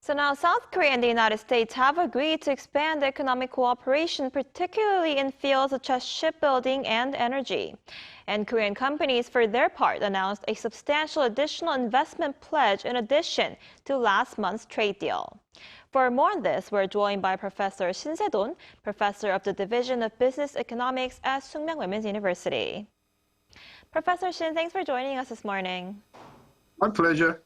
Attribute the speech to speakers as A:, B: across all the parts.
A: So now South Korea and the United States have agreed to expand economic cooperation, particularly in fields such as shipbuilding and energy. And Korean companies, for their part, announced a substantial additional investment pledge in addition to last month's trade deal. For more on this, we're joined by Professor Shin Se Don, professor of the Division of Business Economics at Sookmyung Women's University. Professor Shin, thanks for joining us this morning.
B: My pleasure.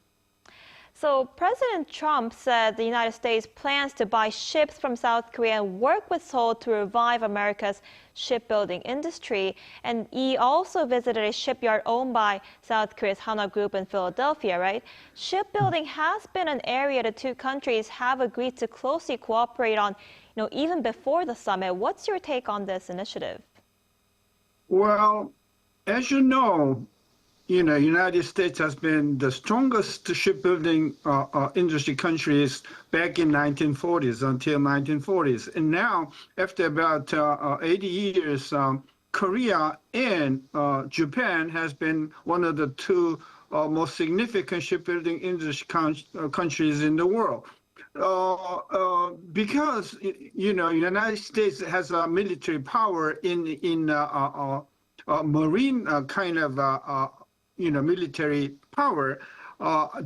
A: So President Trump said the United States plans to buy ships from South Korea and work with Seoul to revive America's shipbuilding industry. And he also visited a shipyard owned by South Korea's Hanwha Group in Philadelphia, right? Shipbuilding has been an area the two countries have agreed to closely cooperate on, even before the summit. What's your take on this initiative?
B: Well, as you know, United States has been the strongest shipbuilding industry countries back in 1940s until 1940s. And now, after about 80 years, Korea and Japan has been one of the two most significant shipbuilding industry countries in the world. Because, United States has a military power in marine kind of military power,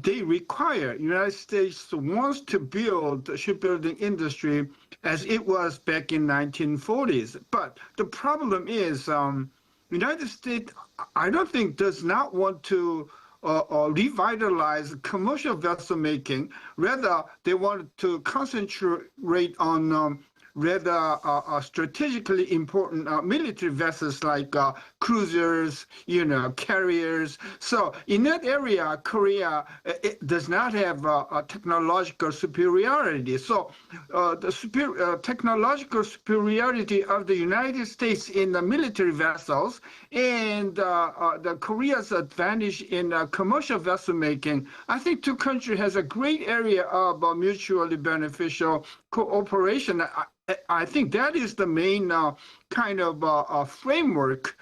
B: they require, United States wants to build the shipbuilding industry as it was back in 1940s. But the problem is United States, I don't think, does not want to revitalize commercial vessel making. Rather, they want to concentrate on rather strategically important military vessels like cruisers, carriers. So in that area, Korea does not have a technological superiority. So the technological superiority of the United States in the military vessels and the Korea's advantage in commercial vessel making, I think two countries has a great area of mutually beneficial cooperation. I think that is the main kind of framework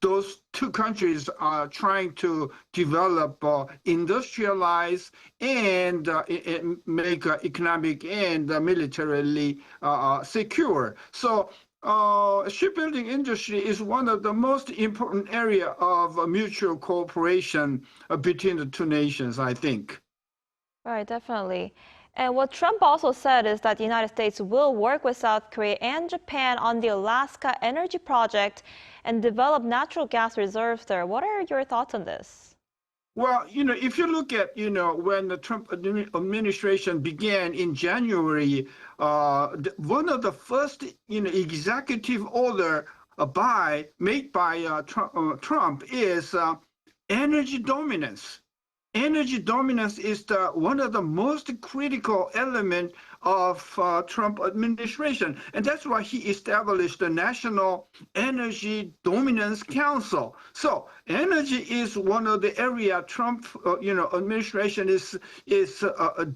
B: those two countries are trying to develop, industrialize, and make economic and militarily secure. So shipbuilding industry is one of the most important area of mutual cooperation between the two nations, I think.
A: Right, definitely. And what Trump also said is that the United States will work with South Korea and Japan on the Alaska energy project and develop natural gas reserves there. What are your thoughts on this?
B: Well, if you look at, when the Trump administration began in January, one of the first, executive order made by Trump is energy dominance. Energy dominance is one of the most critical elements of Trump administration. And that's why he established the National Energy Dominance Council. So energy is one of the area Trump administration is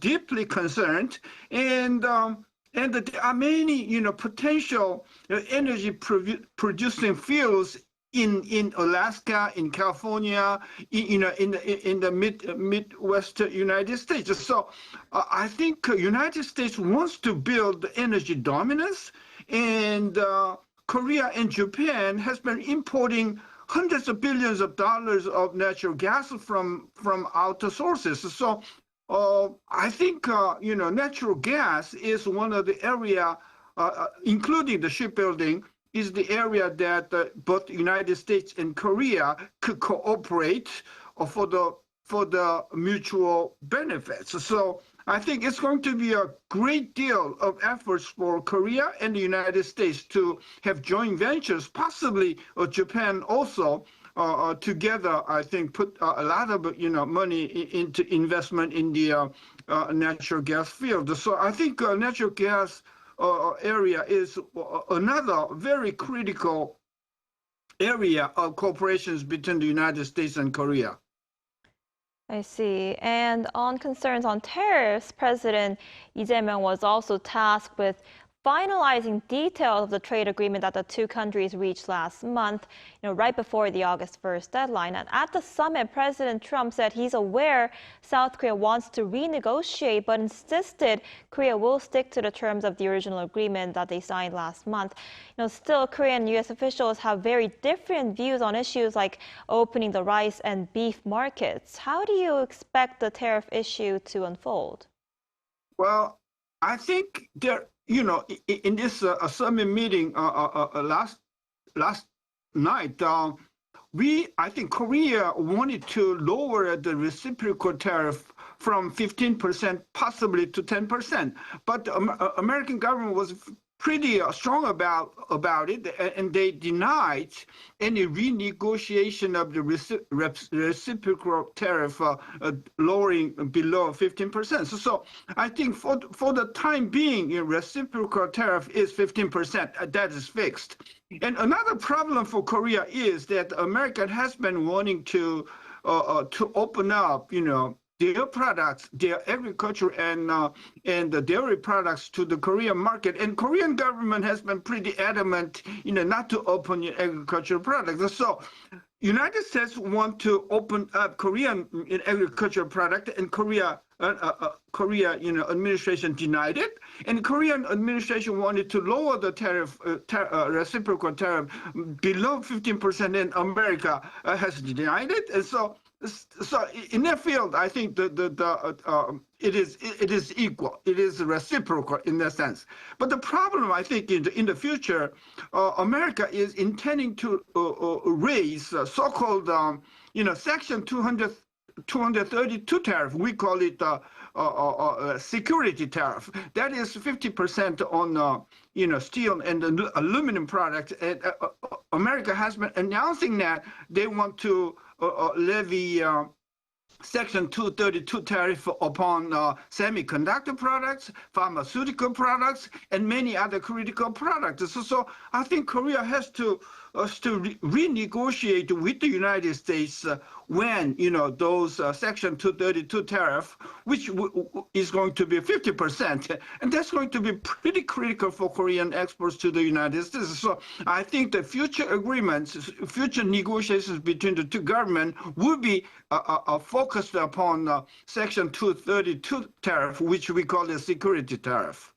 B: deeply concerned. And there are many potential energy producing fields in Alaska, in California, in the Midwest United States. So I think United States wants to build energy dominance, and Korea and Japan has been importing hundreds of billions of dollars of natural gas from outer sources. So I think natural gas is one of the area, including the shipbuilding, is the area that both the United States and Korea could cooperate for the mutual benefits. So I think it's going to be a great deal of efforts for Korea and the United States to have joint ventures, possibly Japan also. Together, I think, put a lot of money into investment in the natural gas field. So I think natural gas area is another very critical area of cooperations between the United States and Korea.
A: I see. And on concerns on tariffs, President Lee Jae-myung was also tasked with finalizing details of the trade agreement that the two countries reached last month, right before the August 1st deadline. And at the summit, President Trump said he's aware South Korea wants to renegotiate, but insisted Korea will stick to the terms of the original agreement that they signed last month. Still, Korean and U.S. officials have very different views on issues like opening the rice and beef markets. How do you expect the tariff issue to unfold?
B: Well, I think there, in this summit meeting last night, I think Korea wanted to lower the reciprocal tariff from 15% possibly to 10%, but the American government was pretty strong about it, and they denied any renegotiation of the reciprocal tariff lowering below 15%. So I think for the time being, reciprocal tariff is 15%. That is fixed. And another problem for Korea is that America has been wanting to open up, their products, their agriculture and the dairy products to the Korean market. And Korean government has been pretty adamant, not to open your agricultural products. So United States want to open up Korean agricultural product, and Korea administration denied it, and Korean administration wanted to lower the tariff, reciprocal tariff below 15%, and America has denied it. And so in that field, I think it is equal. It is reciprocal in that sense. But the problem, I think, in the future, America is intending to raise so-called, Section 232 tariff. We call it security tariff. That is 50% on steel and aluminum products. And America has been announcing that they want to levy Section 232 tariff upon semiconductor products, pharmaceutical products, and many other critical products. So I think Korea has to renegotiate with the United States when those Section 232 tariff, which is going to be 50%, and that's going to be pretty critical for Korean exports to the United States. So I think the future agreements, future negotiations between the two governments will be focused upon Section 232 tariff, which we call the security tariff.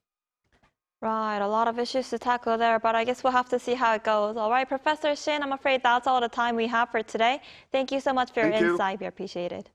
A: Right, a lot of issues to tackle there, but I guess we'll have to see how it goes. All right, Professor Shin, I'm afraid that's all the time we have for today. Thank you so much for your insight. We appreciate it.